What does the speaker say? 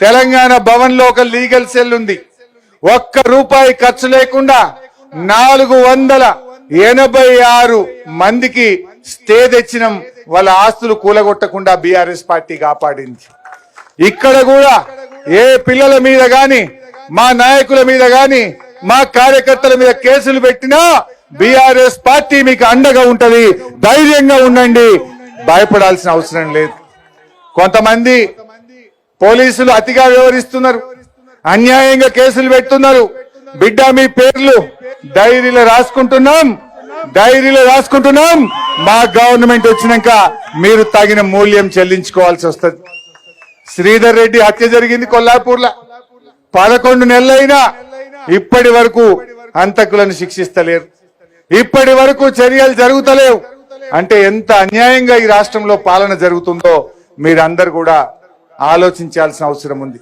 తెలంగాణ భవన్ లో ఒక legal cell ఉంది. ఒక్క రూపాయి ఖర్చు లేకుండా 486 మందికి స్టే తెచ్చినాం. వాళ్ళ ఆస్తులు కూలగొట్టకుండా బీఆర్ఎస్ పార్టీ కాపాడింది. ఇక్కడ కూడా ఏ పిల్లల మీద గాని, మా నాయకుల మీద గాని, మా కార్యకర్తల మీద కేసులు పెట్టినా బీఆర్ఎస్ పార్టీ మీకు అండగా ఉంటది. ధైర్యంగా ఉండండి, భయపడాల్సిన అవసరం లేదు. కొంతమంది పోలీసులు అతిగా వ్యవహరిస్తున్నారు, అన్యాయంగా కేసులు పెడుతున్నారు. బిడ్డ మీ పేర్లు డైరీలో రాసుకుంటున్నాం. మా గవర్నమెంట్ వచ్చినాక మీరు తగిన మూల్యం చెల్లించుకోవాల్సి వస్తుంది. శ్రీధర్ రెడ్డి హత్య జరిగింది కొల్లాపూర్లో. 11 నెలలైనా ఇప్పటి వరకు హంతకులను శిక్షిస్తలేరు. ఇప్పటి వరకు చర్యలు జరుగుతలేవు. అంటే ఎంత అన్యాయంగా ఈ రాష్ట్రంలో పాలన జరుగుతుందో మీరందరూ కూడా ఆలోచించాల్సిన అవసరం ఉంది.